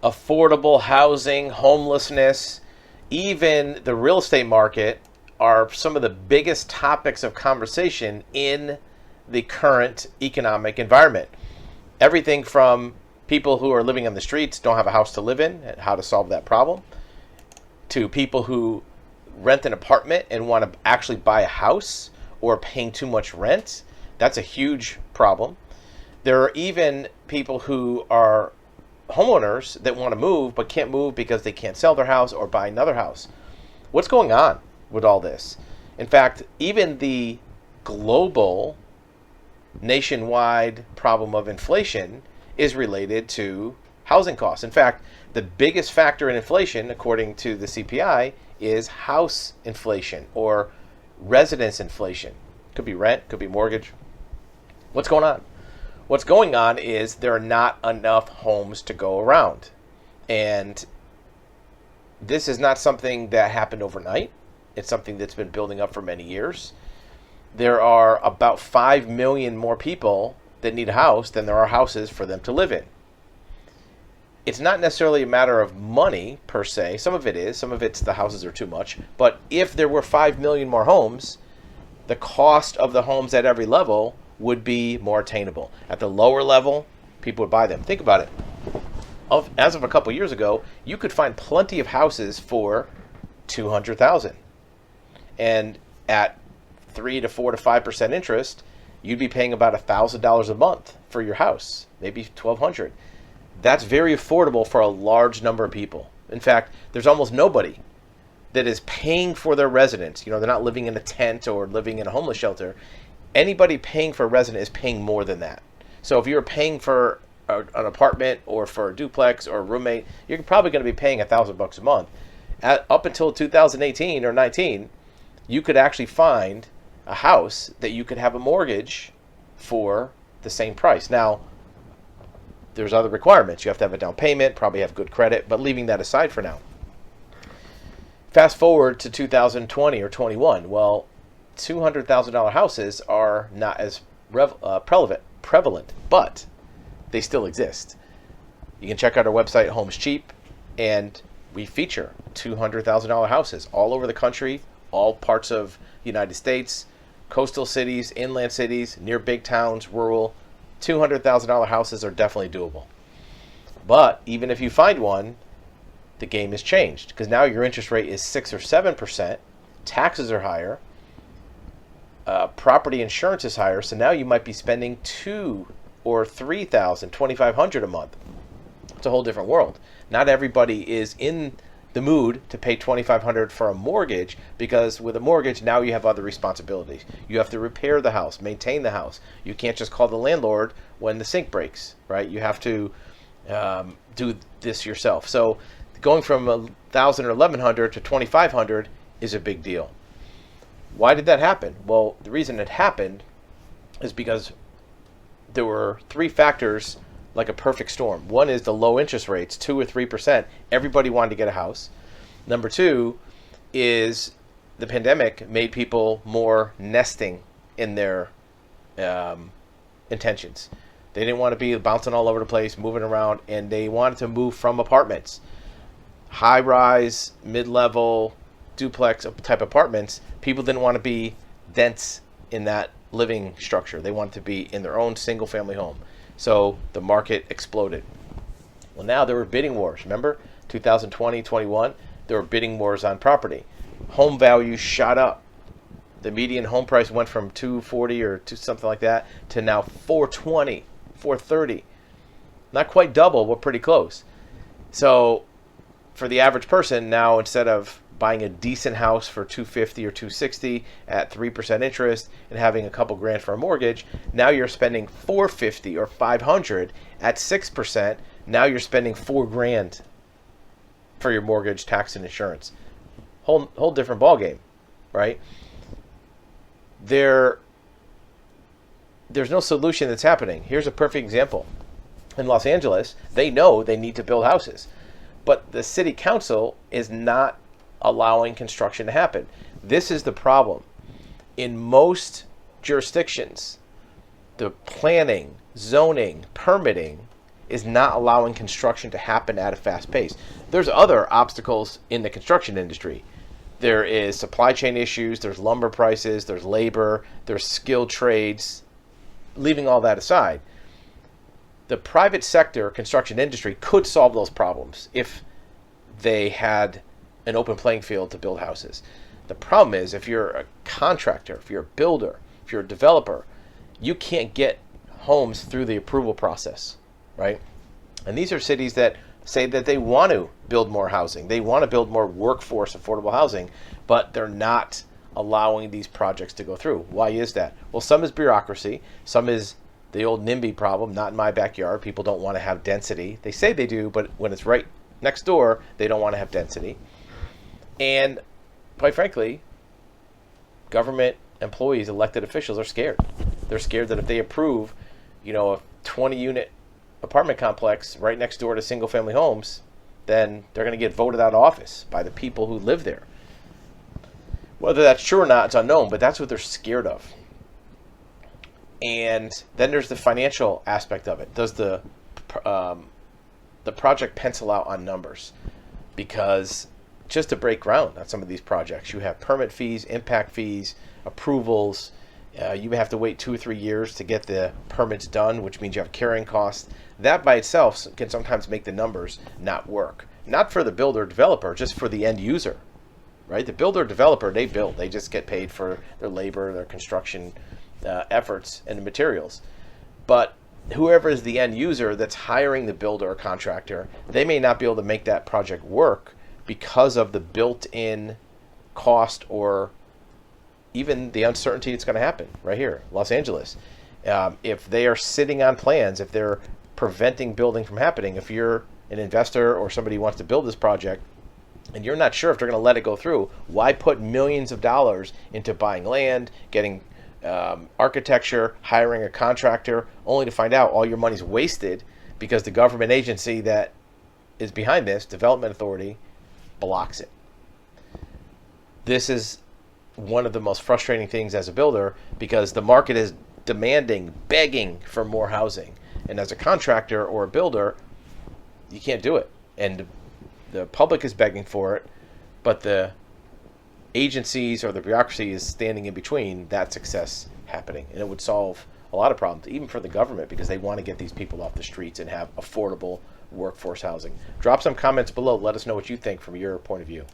affordable housing, homelessness, even the real estate market are some of the biggest topics of conversation in the current economic environment. Everything from people who are living on the streets, don't have a house to live in, and how to solve that problem, to people who rent an apartment and want to actually buy a house or paying too much rent. That's a huge problem. There are even people who are homeowners that want to move but can't move because they can't sell their house or buy another house. What's going on with all this? In fact, even the global nationwide problem of inflation is related to housing costs. In fact, the biggest factor in inflation, according to the CPI, is house inflation or residence inflation. Could be rent, could be mortgage. What's going on? What's going on is there are not enough homes to go around. And this is not something that happened overnight. It's something that's been building up for many years. There are about 5 million more people that need a house than there are houses for them to live in. It's not necessarily a matter of money per se. Some of it is. Some of it's the houses are too much. But if there were 5 million more homes, the cost of the homes at every level would be more attainable. At the lower level, people would buy them. Think about it. As of a couple years ago, you could find plenty of houses for $200,000. And at 3 to 4 to 5% interest, you'd be paying about $1,000 a month for your house, maybe $1,200. That's very affordable for a large number of people. In fact, there's almost nobody that is paying for their residence. They're not living in a tent or living in a homeless shelter. Anybody paying for a resident is paying more than that. So if you're paying for an apartment or for a duplex or a roommate, you're probably going to be paying $1,000 a month. Up until 2018 or 19, you could actually find a house that you could have a mortgage for the same price. Now, there's other requirements. You have to have a down payment, probably have good credit, but leaving that aside for now. Fast forward to 2020 or 21. Well, $200,000 houses are not as prevalent, but they still exist. You can check out our website, Homes Cheap, and we feature $200,000 houses all over the country, all parts of the United States, coastal cities, inland cities, near big towns, rural. $200,000 houses are definitely doable. But even if you find one, the game has changed because now your interest rate is 6 or 7%, taxes are higher, property insurance is higher, so now you might be spending $2,000 or $3,000, $2,500 a month. It's a whole different world. Not everybody is in the mood to pay $2,500 for a mortgage because with a mortgage now you have other responsibilities. You have to repair the house, maintain the house. You can't just call the landlord when the sink breaks, right? You have to do this yourself. So going from $1,000 or $1,100 to $2,500 is a big deal. Why did that happen? Well, the reason it happened is because there were three factors like a perfect storm. One is the low interest rates, 2 or 3%. Everybody wanted to get a house. Number two is the pandemic made people more nesting in their intentions. They didn't want to be bouncing all over the place, moving around, and they wanted to move from apartments. High-rise, mid-level, duplex type apartments. People didn't want to be dense in that living structure. They wanted to be in their own single-family home. So the market exploded. Well, now there were bidding wars. Remember, 2020, 21, there were bidding wars on property. Home values shot up. The median home price went from $240 or to something like that to now $420, $430. Not quite double, but pretty close. So for the average person now, instead of buying a decent house for $250 or $260 at 3% interest and having a couple grand for a mortgage, now you're spending $450 or $500 at 6%. Now you're spending $4 grand for your mortgage, tax, and insurance. Whole different ball game, right? There's no solution that's happening. Here's a perfect example. In Los Angeles, they know they need to build houses, but the city council is not allowing construction to happen. This is the problem. In most jurisdictions, the planning, zoning, permitting is not allowing construction to happen at a fast pace. There's other obstacles in the construction industry. There is supply chain issues, there's lumber prices, there's labor, there's skilled trades. Leaving all that aside, the private sector construction industry could solve those problems if they had an open playing field to build houses. The problem is, if you're a contractor, if you're a builder, if you're a developer, you can't get homes through the approval process, right? And these are cities that say that they want to build more housing. They want to build more workforce affordable housing, but they're not allowing these projects to go through. Why is that? Well, some is bureaucracy. Some is the old NIMBY problem, not in my backyard. People don't want to have density. They say they do, but when it's right next door, they don't want to have density. And quite frankly, government employees, elected officials are scared. They're scared that if they approve, a 20-unit apartment complex right next door to single-family homes, then they're going to get voted out of office by the people who live there. Whether that's true or not, it's unknown, but that's what they're scared of. And then there's the financial aspect of it. Does the project pencil out on numbers? Because just to break ground on some of these projects, you have permit fees, impact fees, approvals. You have to wait 2 or 3 years to get the permits done, which means you have carrying costs. That by itself can sometimes make the numbers not work. Not for the builder developer, just for the end user, right? The builder developer, they build. They just get paid for their labor, their construction efforts, and the materials. But whoever is the end user that's hiring the builder or contractor, they may not be able to make that project work because of the built-in cost or even the uncertainty it's going to happen right here, Los Angeles. If they are sitting on plans, if they're preventing building from happening, if you're an investor or somebody who wants to build this project and you're not sure if they're going to let it go through, why put millions of dollars into buying land, getting architecture, hiring a contractor, only to find out all your money's wasted because the government agency that is behind this, Development Authority, blocks it. This is one of the most frustrating things as a builder because the market is demanding, begging for more housing. And as a contractor or a builder, you can't do it. And the public is begging for it, but the agencies or the bureaucracy is standing in between that success happening. And it would solve a lot of problems, even for the government, because they want to get these people off the streets and have affordable workforce housing. Drop some comments below. Let us know what you think from your point of view.